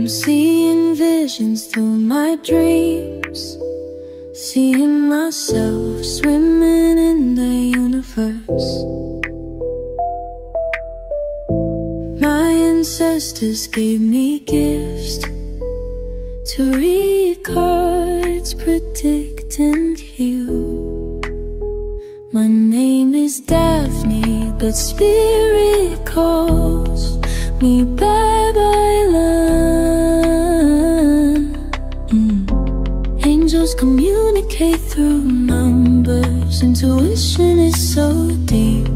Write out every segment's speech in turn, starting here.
I'm seeing visions through my dreams, seeing myself swimming in the universe. My ancestors gave me gifts to read cards, predict and heal. My name is Daphne, but spirit calls me bye-bye love. Angels communicate through numbers. Intuition is so deep.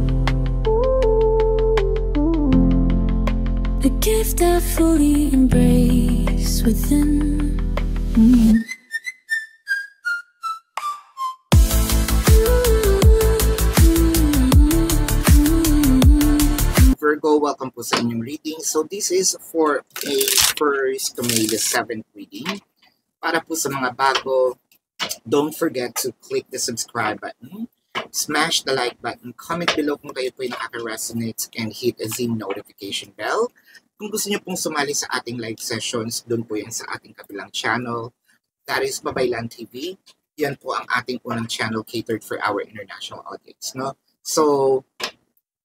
The gift I fully embrace within. Virgo, welcome po sa inyong reading. So this is for May 1st to May the 7th reading. Para po sa mga bago, don't forget to click the subscribe button, smash the like button, comment below kung kayo po yung nakaka-resonate, and hit the notification bell. Kung gusto niyo pong sumali sa ating live sessions, doon po yan sa ating kabilang channel. That is Babaylan TV. Yan po ang ating unang channel catered for our international audience. No? So,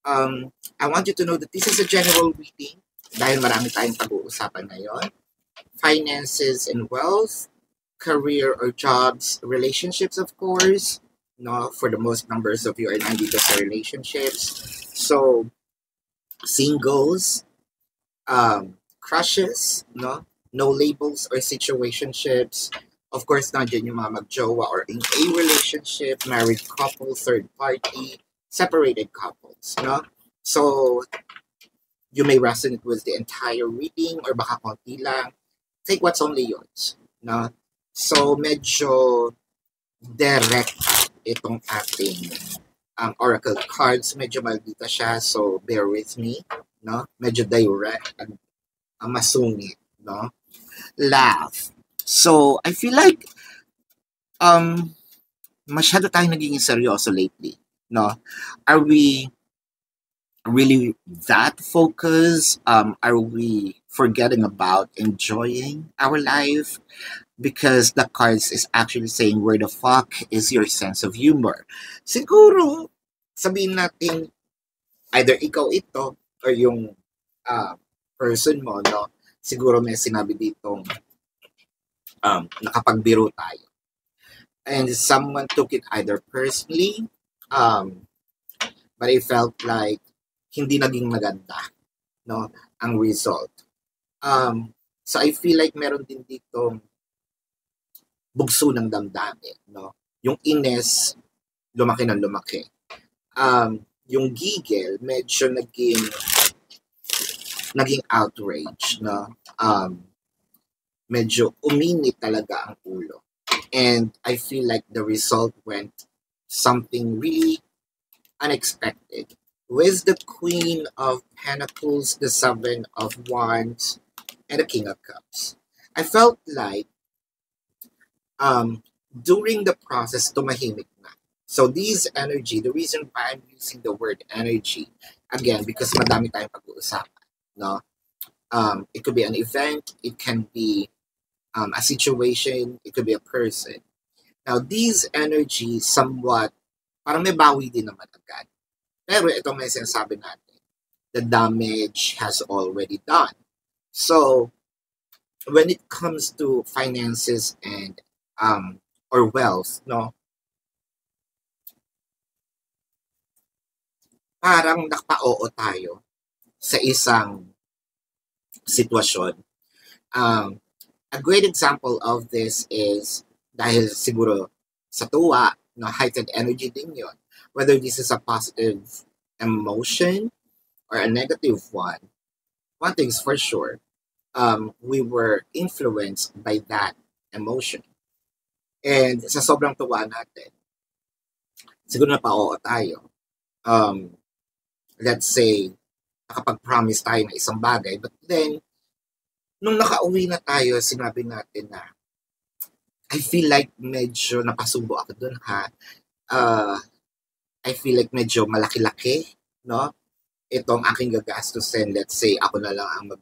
I want you to know that this is a general reading dahil marami tayong pag-uusapan ngayon. Finances and wealth, career or jobs, relationships of course. No, for the most numbers of you are nandito sa relationships. So, singles, crushes, no labels or situationships. Of course, nandiyan yung mga mag-jowa or in a relationship, married couple, third party, separated couples, no? So, you may resonate with the entire reading or baka konti lang. Take what's only yours, no? So, medyo direct itong ating oracle cards. Medyo maldita siya, so bear with me, no? Medyo direct at masungit, no? Laugh. So, I feel like masyado tayong naging seryoso lately. No, are we really that focused? Are we forgetting about enjoying our life? Because the cards is actually saying, where the fuck is your sense of humor? Siguro, sabihin natin, either ikaw ito or yung person mo, no? Siguro may sinabi ditong nakapagbiro tayo. And someone took it either personally, but I felt like hindi naging maganda, no, ang result. So I feel like meron din dito bugso ng damdamin, no? Yung ines, lumaki ng lumaki. Yung gigil, medyo naging outrage, no? Medyo uminit talaga ang ulo. And I feel like the result went something really unexpected. With the Queen of Pentacles, the Seven of Wands, and the King of Cups. I felt like during the process, tumahimik na. So these energy, the reason why I'm using the word energy, again, because madami tayong pag-uusapan. No? It could be an event, it can be a situation, it could be a person. Now, these energies somewhat, parang may bawi din naman agad. Pero ito may sinasabi natin, the damage has already done. So, when it comes to finances and or wealth, no, parang nakapa-oo tayo sa isang sitwasyon. A great example of this is dahil siguro sa tuwa, no, heightened energy din yun. Whether this is a positive emotion or a negative one thing's for sure, we were influenced by that emotion. And sa sobrang tuwa natin, siguro napao tayo. Let's say, nakapag-promise tayo ng isang bagay, but then, nung nakauwi na tayo, sinabi natin na, I feel like medyo napasubo ako dun ha. I feel like medyo malaki-laki, no? Itong aking gagastusin, let's say, ako na lang ang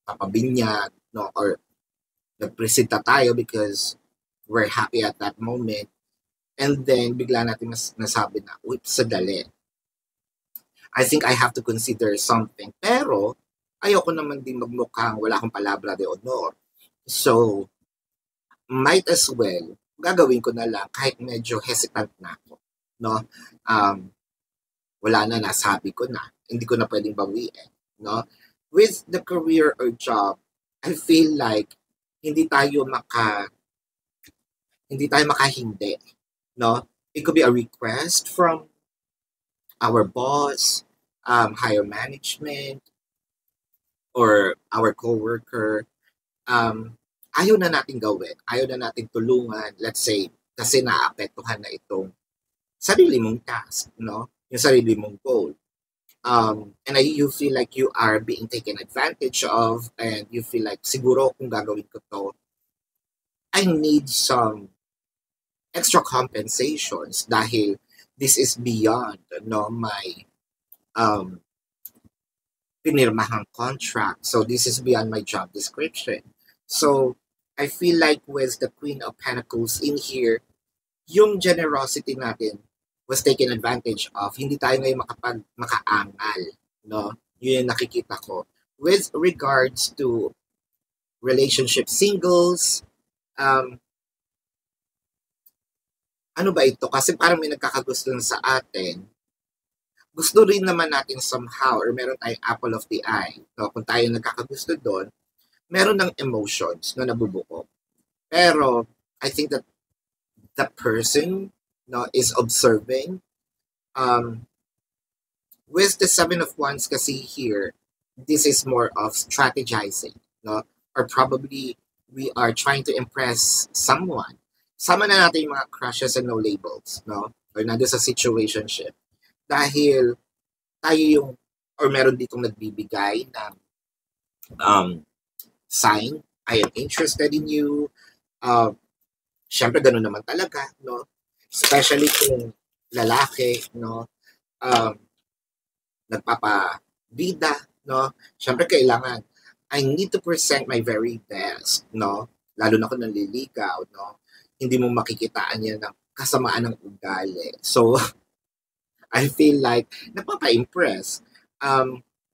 nagpapabinyag, no? Or nagpresenta tayo because we're happy at that moment. And then, bigla natin nasabi na, uy, sadali. I think I have to consider something. Pero, ayoko naman din magmukhang wala akong palabra de honor. So, might as well, gagawin ko na lang kahit medyo hesitant na ako. No? Wala na, nasabi ko na. Hindi ko na pwedeng bawiin. No? With the career or job, I feel like hindi tayo makahindi. No? It could be a request from our boss, higher management, or our coworker. Ayaw na natin gawin. Ayaw na natin tulungan. Let's say, kasi naapektuhan na itong sarili mong task, no? Yung sarili mong goal. And you feel like you are being taken advantage of, and you feel like, siguro kung gagawin ko to, I need some extra compensations dahil this is beyond, no, my pinirmahang contract. So this is beyond my job description. So I feel like with the Queen of Pentacles in here, yung generosity natin was taken advantage of. Hindi tayo ngayon makaangal, no? Yun yung nakikita ko. With regards to relationship singles, ano ba ito? Kasi parang may nagkakagusto sa atin. Gusto rin naman natin somehow, or meron tayong apple of the eye. No? Kung tayo nagkakagusto doon, meron ng emotions na nabubuo. Pero, I think that the person, no, is observing. With the Seven of Wands kasi here, this is more of strategizing, no? Or probably we are trying to impress someone. Sama na natin yung mga crushes and no labels, no? Or nandun sa situationship. Dahil tayo yung, or meron ditong nagbibigay ng sign, I am interested in you. Siyempre, ganun naman talaga, no? Especially kung lalaki, no? Nagpapabida, no? Siyempre, kailangan, I need to present my very best, no? Lalo na kung nanliligaw, no? Hindi mo makikitaan yan ng kasamaan ng ugali. So, I feel like, napapa-impress.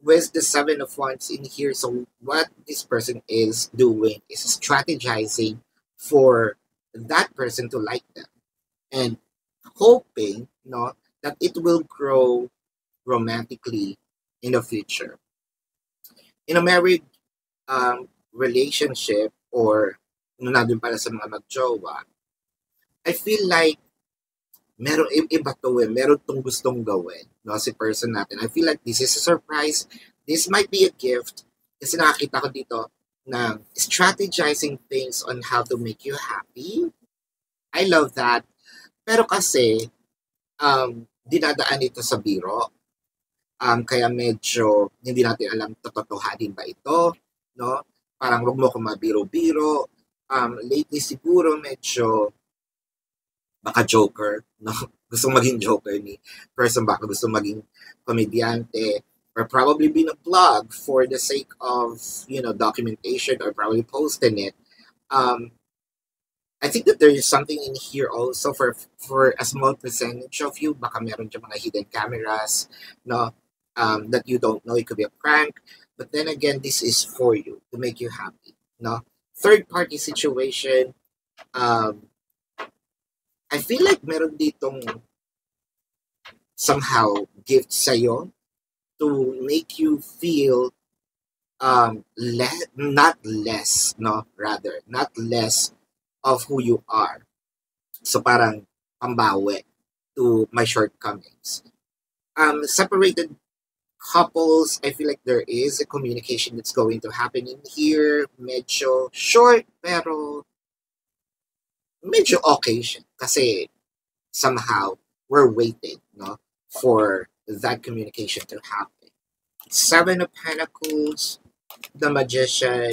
With the Seven of Wands in here, so what this person is doing is strategizing for that person to like them and hoping, no, that it will grow romantically in the future. In a married relationship, or nandun pala sa mga mag-jowa, I feel like meron iba to meron tong gustong gawin, no, si person natin. I feel like this is a surprise. This might be a gift kasi nakakita ko dito na strategizing things on how to make you happy. I love that. Pero kasi dinadaan ito sa biro. Kaya medyo hindi natin alam totohanin ba ito, no? Parang wag mo ko mabiro-biro. Lately siguro medyo baka joker, no? Gusto maging joker ni person, baka gusto maging komedyante, or probably being a blog for the sake of, documentation, or probably posting it. I think that there is something in here also for a small percentage of you, baka meron dyan mga hidden cameras, no? That you don't know, it could be a prank, but then again, this is for you, to make you happy, no? Third party situation, I feel like meron ditong somehow gift sa'yo to make you feel not less of who you are. So parang pambawi to my shortcomings. Separated couples, I feel like there is a communication that's going to happen in here. Medyo short, pero medyo okay siya. Kasi somehow we're waiting, no, for that communication to happen. Seven of Pentacles, the Magician,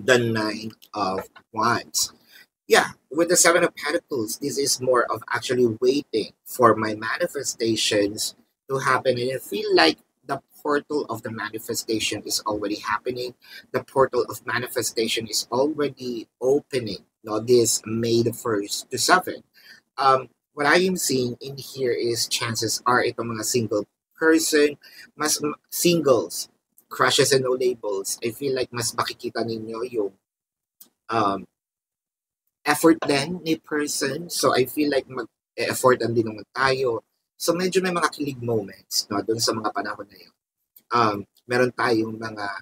the Nine of Wands. Yeah, with the Seven of Pentacles, this is more of actually waiting for my manifestations to happen. And I feel like the portal of the manifestation is already happening. The portal of manifestation is already opening, no, this May the 1st to 7th. What I am seeing in here is chances are itong mga single person, singles, crushes and no labels. I feel like mas makikita ninyo yung um, effort din ni person. So I feel like mag-effortan din naman tayo. So medyo may mga kilig moments, no, doon sa mga panahon na yun. Meron tayong mga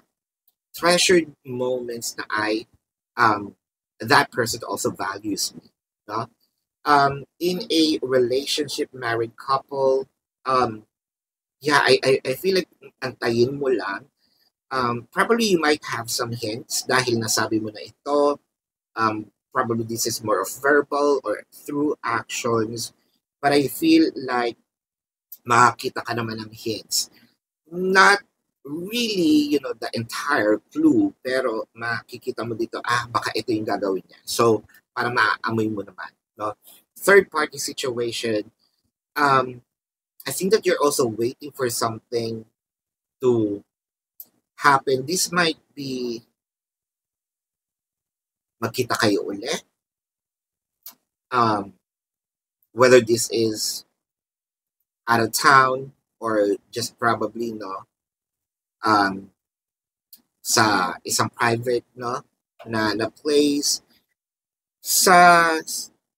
treasured moments na that person also values me, no? In a relationship, married couple, yeah, I feel like antayin mo lang. Probably you might have some hints dahil nasabi mo na ito. Probably this is more of verbal or through actions. But I feel like makakita ka naman ng hints. Not really, the entire clue, pero makikita mo dito, baka ito yung gagawin niya. So, para maaamoy mo naman, no? Third party situation, I think that you're also waiting for something to happen. This might be magkita kayo ulit. Whether this is out of town or just probably sa isang private na place. Sa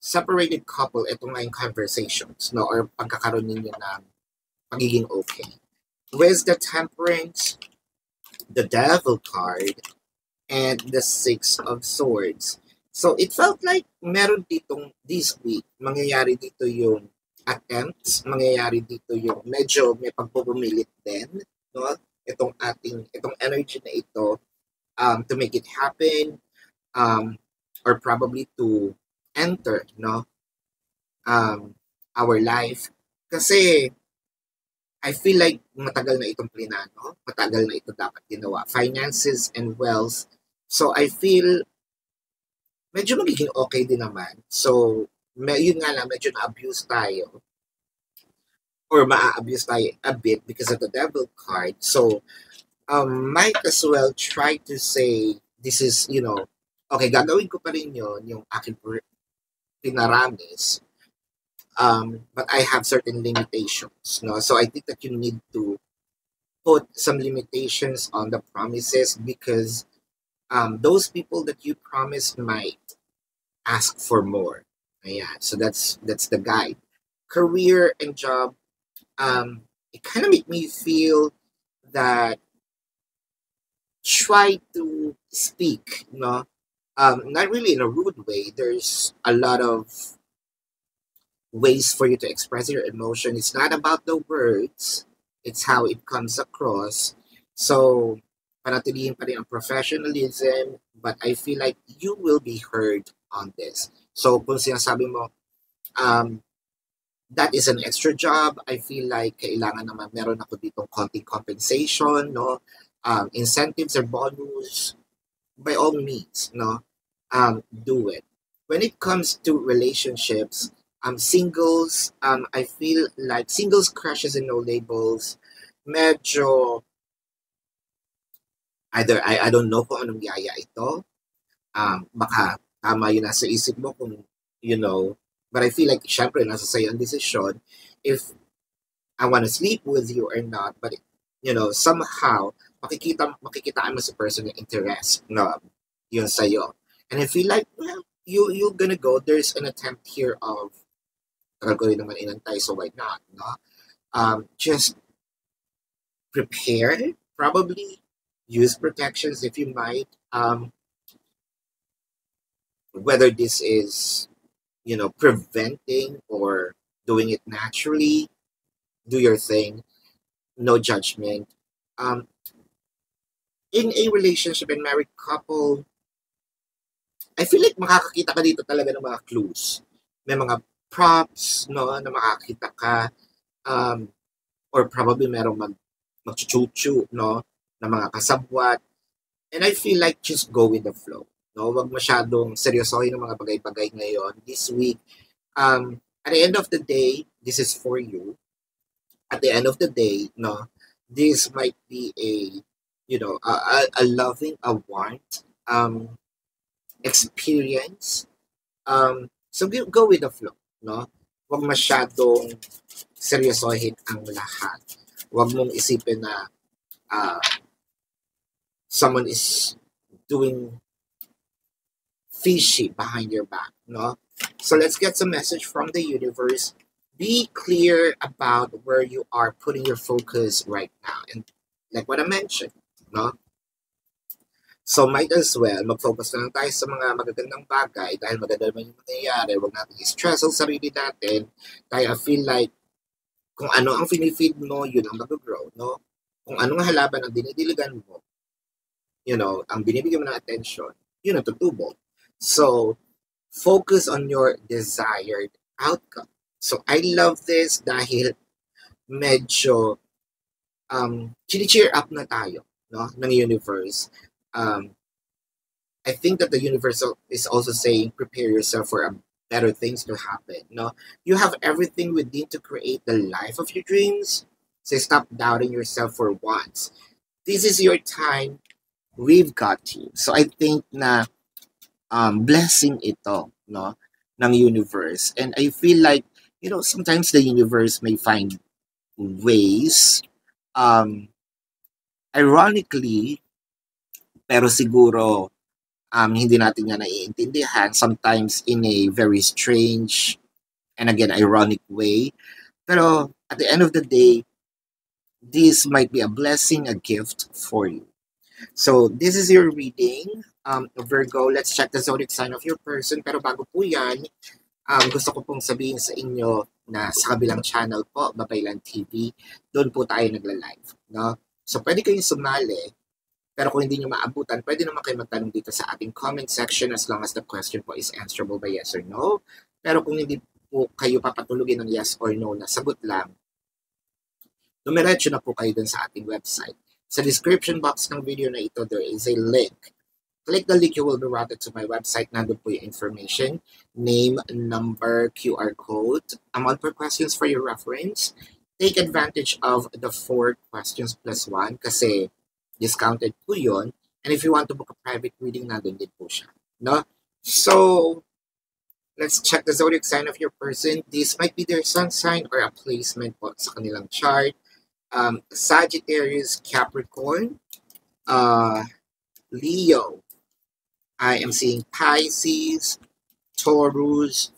separated couple, ito nga yung conversations or pagkakaroon ninyo ng pagiging okay. With the Temperance, the Devil card, and the Six of Swords. So it felt like meron ditong this week, mangyayari dito yung attempts, mangyayari dito yung medyo may pagpupumilit din, no? Itong energy na ito to make it happen, or probably to enter our life. Kasi I feel like matagal na itong plinano, matagal na ito dapat ginawa. Finances and wealth. So I feel medyo magiging okay din naman. So yun nga lang, medyo na-abuse tayo or ma-abuse tayo a bit because of the Devil card. So might as well try to say this is, okay, gagawin ko pa rin yun, yung aking pinaramis. But I have certain limitations, no? So I think that you need to put some limitations on the promises because those people that you promised might ask for more. Yeah, so that's the guide. Career and job, it kind of make me feel that try to speak, not really in a rude way. There's a lot of ways for you to express your emotion. It's not about the words, it's how it comes across. So, panatilihin pa rin ang professionalism, but I feel like you will be heard on this. So, kung sinasabi mo, that is an extra job, I feel like kailangan naman meron ako ditong konting compensation, incentives or bonus, by all means, do it. When it comes to relationships, singles, I feel like singles, crushes, and no labels, medyo, either, I don't know kung anong yaya ito, baka tama yun nasa isip mo kung, but I feel like, syempre, nasa sa'yo ang desisyon, if I want to sleep with you or not, but, somehow, makikitaan mo sa person yung interest, yun sa'yo. And I feel like, well, you're gonna go, there's an attempt here of, tagal ko rin naman inantay, so why not, just prepare, probably, use protections if you might, whether this is, preventing or doing it naturally, do your thing, no judgment. In a relationship and married couple, I feel like makakakita ka dito talaga ng mga clues. May mga props, na makakita ka, or probably merong magchuchu, na mga kasabwat. And I feel like just go with the flow. Wag masyadong seryosohin ng mga bagay-bagay ngayon. This week, at the end of the day, this is for you. At the end of the day, this might be a loving, a want experience. So go with the flow, no? Huwag masyadong seryosohin ang lahat. Huwag mong isipin na someone is doing fishy behind your back, no? So let's get some message from the universe. Be clear about where you are putting your focus right now. And like what I mentioned, no? So might as well, mag-focus na lang tayo sa mga magagandang bagay dahil maganda naman yung mangyayari. Huwag natin i-stress ang sarili natin. Kaya I feel like kung ano ang finifeed mo, yun ang mag-grow, no? Kung anong halaban ang dinidiligan mo, ang binibigyan mo ng attention, yun ang tutubo. So, focus on your desired outcome. So, I love this dahil medyo cheer up na tayo, no, ng universe. I think that the universe is also saying, prepare yourself for better things to happen. No, you have everything within to create the life of your dreams. So stop doubting yourself for once. This is your time. We've got you. So I think na blessing ito, no, ng universe. And I feel like, sometimes the universe may find ways, ironically, pero siguro hindi natin nga naiintindihan, sometimes in a very strange and again ironic way. Pero at the end of the day, this might be a blessing, a gift for you. So this is your reading, Virgo. Let's check the zodiac sign of your person. Pero bago po yan, gusto ko pong sabihin sa inyo na sa kabilang channel po, Babaylan TV, doon po tayo nagla-live, no? So pwede kayong sumali. Pero kung hindi nyo maabutan, pwede naman kayo magtanong dito sa ating comment section as long as the question po is answerable by yes or no. Pero kung hindi po kayo papatulugin ng yes or no na sagot lang, dumiretso na po kayo dun sa ating website. Sa description box ng video na ito, there is a link. Click the link, you will be routed to my website. Nandun po yung information, name, number, QR code, amount per questions for your reference. Take advantage of the 4 questions plus 1 kasi discounted po yun. And if you want to book a private reading, nandun din po siya. No? So, let's check the zodiac sign of your person. This might be their sun sign or a placement po sa kanilang chart. Sagittarius, Capricorn, Leo. I am seeing Pisces, Taurus,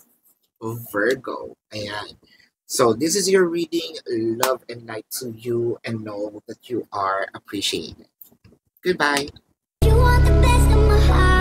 Virgo. Ayan. So this is your reading. Love and light to you and know that you are appreciated. Goodbye. You want the best of my heart.